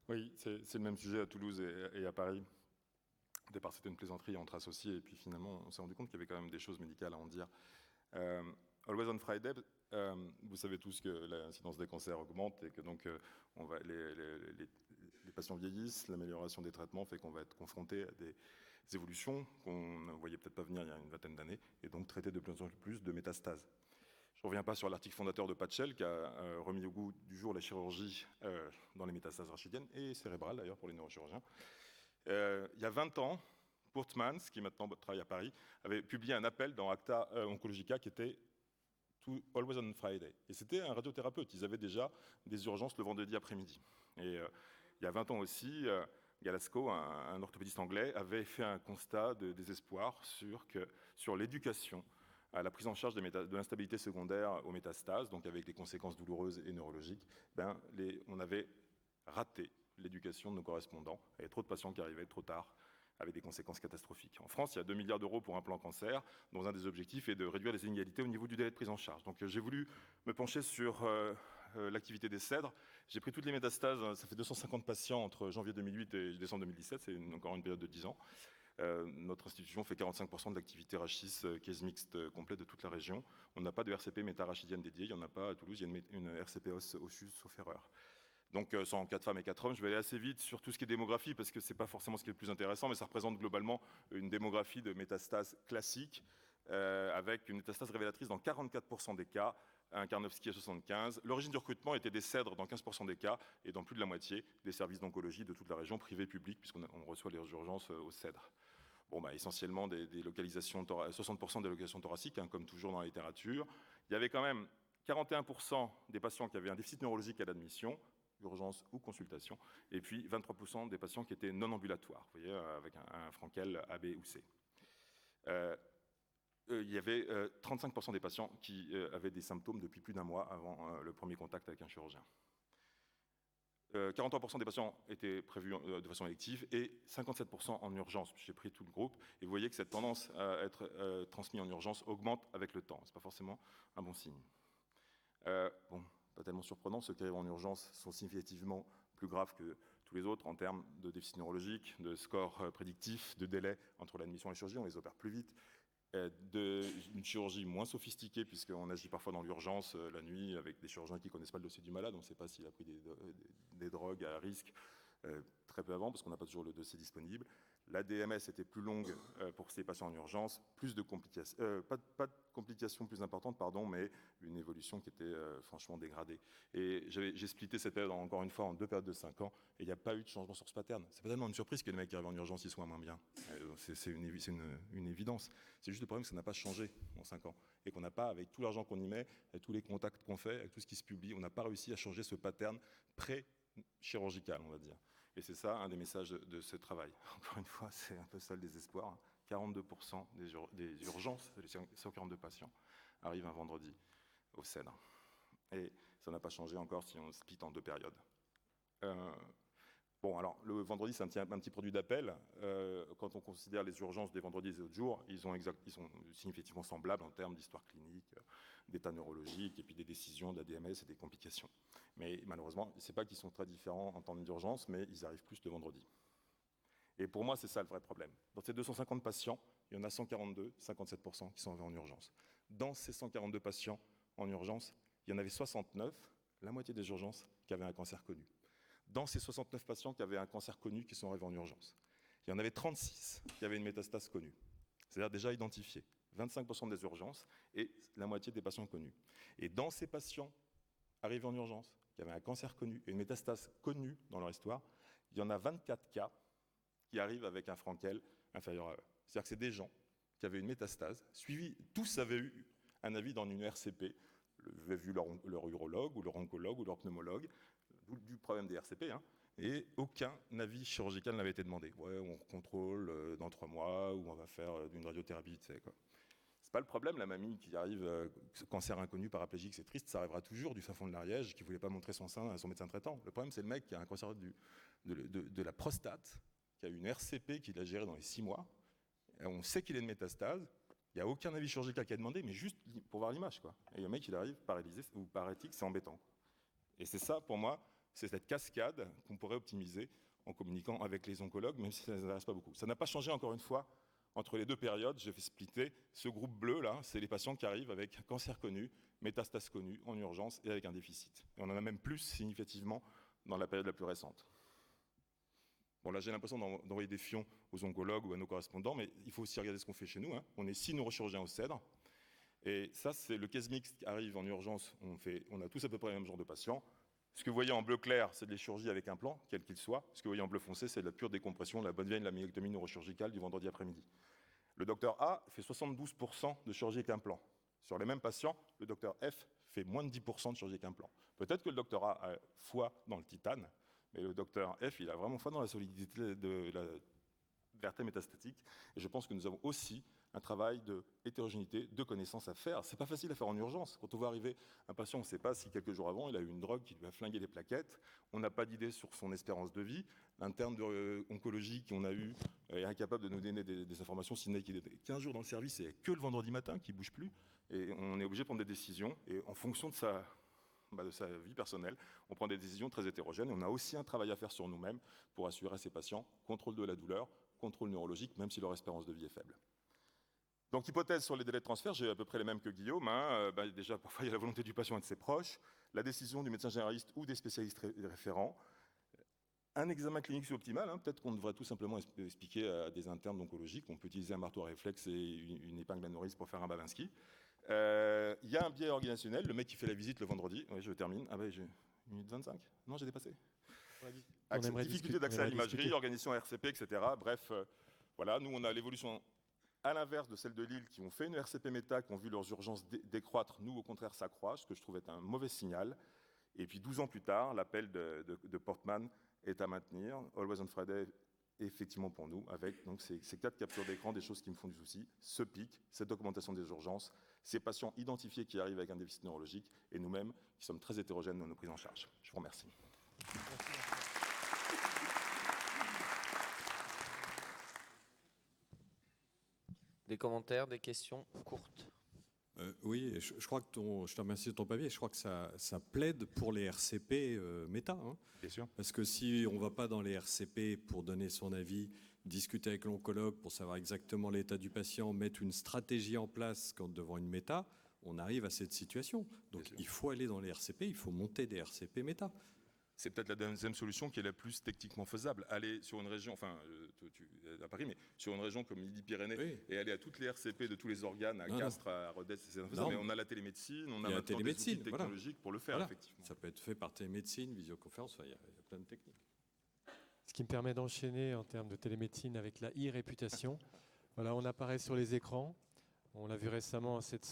Oui, c'est le même sujet à Toulouse et à Paris. Au départ, c'était une plaisanterie entre associés, et puis finalement, on s'est rendu compte qu'il y avait quand même des choses médicales à en dire. Euh, Always on Friday, vous savez tous que l'incidence des cancers augmente et que donc les patients vieillissent, l'amélioration des traitements fait qu'on va être confronté à des évolutions qu'on ne voyait peut-être pas venir il y a une vingtaine d'années, et donc traiter de plus en plus de métastases. Je ne reviens pas sur l'article fondateur de Patchell qui a remis au goût du jour la chirurgie dans les métastases rachidiennes et cérébrales d'ailleurs pour les neurochirurgiens. Il y a 20 ans, Portmans, qui maintenant travaille à Paris, avait publié un appel dans Acta Oncologica qui était Always on Friday. Et c'était un radiothérapeute. Ils avaient déjà des urgences le vendredi après-midi. Et il y a 20 ans aussi, Galasco, un orthopédiste anglais, avait fait un constat de désespoir sur l'éducation à la prise en charge de l'instabilité secondaire aux métastases, donc avec des conséquences douloureuses et neurologiques. On avait raté l'éducation de nos correspondants. Il y avait trop de patients qui arrivaient trop tard, avec des conséquences catastrophiques. En France, il y a 2 milliards d'euros pour un plan cancer, dont un des objectifs est de réduire les inégalités au niveau du délai de prise en charge. Donc j'ai voulu me pencher sur l'activité des CEDRE. J'ai pris toutes les métastases, ça fait 250 patients entre janvier 2008 et décembre 2017, c'est encore une période de 10 ans. Notre institution fait 45% de l'activité rachis case mixte complète de toute la région. On n'a pas de RCP métarachidienne dédiée, il n'y en a pas à Toulouse, il y a une RCP osseuse, sauf erreur. Donc 104 femmes et 4 hommes, je vais aller assez vite sur tout ce qui est démographie, parce que ce n'est pas forcément ce qui est le plus intéressant, mais ça représente globalement une démographie de métastases classique, avec une métastase révélatrice dans 44% des cas, un Karnofsky à 75. L'origine du recrutement était des CEDRE dans 15% des cas, et dans plus de la moitié des services d'oncologie de toute la région, privée et publique, puisqu'on reçoit les urgences aux CEDRE. Essentiellement des localisations, 60% des localisations thoraciques, comme toujours dans la littérature. Il y avait quand même 41% des patients qui avaient un déficit neurologique à l'admission, urgence ou consultation, et puis 23% des patients qui étaient non ambulatoires, vous voyez, avec un Frankel A, B ou C. Il y avait 35% des patients qui avaient des symptômes depuis plus d'un mois avant le premier contact avec un chirurgien. 43% des patients étaient prévus de façon élective et 57% en urgence. J'ai pris tout le groupe et vous voyez que cette tendance à être transmis en urgence augmente avec le temps. Ce n'est pas forcément un bon signe. Pas tellement surprenant, ceux qui arrivent en urgence sont significativement plus graves que tous les autres en termes de déficit neurologique, de score prédictif, de délai entre l'admission et la chirurgie, on les opère plus vite, d'une chirurgie moins sophistiquée, puisqu'on agit parfois dans l'urgence la nuit avec des chirurgiens qui ne connaissent pas le dossier du malade, on ne sait pas s'il a pris des drogues à risque très peu avant, parce qu'on n'a pas toujours le dossier disponible. La DMS était plus longue pour ces patients en urgence, plus de complications, pas de complications plus importantes, mais une évolution qui était franchement dégradée. Et j'ai splitté cette période, encore une fois, en 2 périodes de 5 ans, et il n'y a pas eu de changement sur ce pattern. C'est pas tellement une surprise que les mecs qui arrivent en urgence, ils soient moins bien. C'est une évidence. C'est juste le problème que ça n'a pas changé en 5 ans, et qu'on n'a pas, avec tout l'argent qu'on y met, avec tous les contacts qu'on fait, avec tout ce qui se publie, on n'a pas réussi à changer ce pattern pré-chirurgical, on va dire. Et c'est ça un des messages de ce travail. Encore une fois, c'est un peu ça le désespoir. 42% des urgences, les 142 patients, arrivent un vendredi au CEDRE. Et ça n'a pas changé encore si on split en 2 périodes. Alors, le vendredi, c'est un petit produit d'appel. Quand on considère les urgences des vendredis et des autres jours, ils sont significativement semblables en termes d'histoire clinique, d'état neurologique, et puis des décisions de la DMS et des complications. Mais malheureusement, ce n'est pas qu'ils sont très différents en termes d'urgence, mais ils arrivent plus le vendredi. Et pour moi, c'est ça le vrai problème. Dans ces 250 patients, il y en a 142, 57%, qui sont arrivés en urgence. Dans ces 142 patients en urgence, il y en avait 69, la moitié des urgences, qui avaient un cancer connu. Dans ces 69 patients qui avaient un cancer connu qui sont arrivés en urgence, il y en avait 36 qui avaient une métastase connue, c'est-à-dire déjà identifiée, 25% des urgences et la moitié des patients connus. Et dans ces patients arrivés en urgence, qui avaient un cancer connu et une métastase connue dans leur histoire, il y en a 24 cas qui arrivent avec un Frankel inférieur à eux. C'est-à-dire que c'est des gens qui avaient une métastase, suivis, tous avaient eu un avis dans une RCP, avaient vu leur urologue ou leur oncologue ou leur pneumologue, du problème des RCP, et aucun avis chirurgical n'avait été demandé. Ouais, on contrôle dans 3 mois, ou on va faire une radiothérapie, tu sais quoi. C'est pas le problème, la mamie qui arrive, cancer inconnu, paraplégique, c'est triste, ça arrivera toujours du fin fond de l'Ariège, qui voulait pas montrer son sein à son médecin traitant. Le problème, c'est le mec qui a un cancer de la prostate, qui a une RCP qu'il a gérée dans les 6 mois, et on sait qu'il a une métastase, il n'y a aucun avis chirurgical qui a demandé, mais juste pour voir l'image, quoi. Et le mec, il arrive paralysé ou paralytique, c'est embêtant. Et c'est ça, pour moi, c'est cette cascade qu'on pourrait optimiser en communiquant avec les oncologues, même si ça ne les intéresse pas beaucoup. Ça n'a pas changé, encore une fois, entre les deux périodes. J'ai fait splitter. Ce groupe bleu, là, c'est les patients qui arrivent avec un cancer connu, métastase connue, en urgence et avec un déficit. Et on en a même plus significativement dans la période la plus récente. Bon, là, j'ai l'impression d'envoyer des fions aux oncologues ou à nos correspondants, mais il faut aussi regarder ce qu'on fait chez nous. Hein. On est 6 neurochirurgiens au CEDRE. Et ça, c'est le case mix qui arrive en urgence. On a tous à peu près le même genre de patients. Ce que vous voyez en bleu clair, c'est de la chirurgie avec implant, quel qu'il soit. Ce que vous voyez en bleu foncé, c'est de la pure décompression, de la bonne vieille laminectomie neurochirurgicale du vendredi après-midi. Le docteur A fait 72% de chirurgie avec implant. Sur les mêmes patients, le docteur F fait moins de 10% de chirurgie avec implant. Peut-être que le docteur A a foi dans le titane, mais le docteur F, il a vraiment foi dans la solidité de la vertèbre métastatique. Et je pense que nous avons aussi un travail de hétérogénéité, de connaissances à faire. C'est pas facile à faire en urgence. Quand on voit arriver un patient, on ne sait pas si quelques jours avant, il a eu une drogue qui lui a flingué les plaquettes. On n'a pas d'idée sur son espérance de vie. L'interne de oncologie qu'on a eu est incapable de nous donner des informations, si ce n'est qu'il est 15 jours dans le service et que le vendredi matin, qu'il ne bouge plus. Et on est obligé de prendre des décisions. Et en fonction de sa vie personnelle, on prend des décisions très hétérogènes. Et on a aussi un travail à faire sur nous-mêmes pour assurer à ces patients contrôle de la douleur, contrôle neurologique, même si leur espérance de vie est faible. Donc, hypothèse sur les délais de transfert, j'ai à peu près les mêmes que Guillaume. Déjà, parfois, il y a la volonté du patient et de ses proches, la décision du médecin généraliste ou des spécialistes référents, un examen clinique suboptimal. Peut-être qu'on devrait tout simplement expliquer à des internes d'oncologie qu'on peut utiliser un marteau à réflexe et une épingle à nourrice pour faire un Babinski. Il y a un biais organisationnel, le mec qui fait la visite le vendredi. Oui, je termine. J'ai 1 minute 25 ? Non, j'ai dépassé. Difficulté d'accès à l'imagerie, organisation RCP, etc. Bref, voilà, nous, on a l'évolution à l'inverse de celle de Lille qui ont fait une RCP méta, qui ont vu leurs urgences décroître. Nous, au contraire, s'accroît, ce que je trouve être un mauvais signal. Et puis 12 ans plus tard, l'appel de Portman est à maintenir. Always on Friday, effectivement pour nous, avec donc, ces 4 captures d'écran, des choses qui me font du souci, ce pic, cette documentation des urgences, ces patients identifiés qui arrivent avec un déficit neurologique, et nous-mêmes qui sommes très hétérogènes dans nos prises en charge. Je vous remercie. Des commentaires, des questions courtes? Oui, je crois que je te remercie de ton papier. Je crois que ça plaide pour les RCP méta. Bien sûr. Parce que si on ne va pas dans les RCP pour donner son avis, discuter avec l'oncologue pour savoir exactement l'état du patient, mettre une stratégie en place quand devant une méta, on arrive à cette situation. Donc il faut aller dans les RCP, il faut monter des RCP méta. C'est peut-être la deuxième solution qui est la plus techniquement faisable. Aller sur une région, enfin, à Paris, mais sur une région comme Midi-Pyrénées, oui, et aller à toutes les RCP de tous les organes, à Castres, à Rodez, etc. Mais on a la télémédecine, on a maintenant des outils technologiques pour le faire, effectivement. Ça peut être fait par télémédecine, visioconférence, il y a plein de techniques. Ce qui me permet d'enchaîner en termes de télémédecine avec la e-réputation. Voilà, on apparaît sur les écrans. On l'a vu récemment cette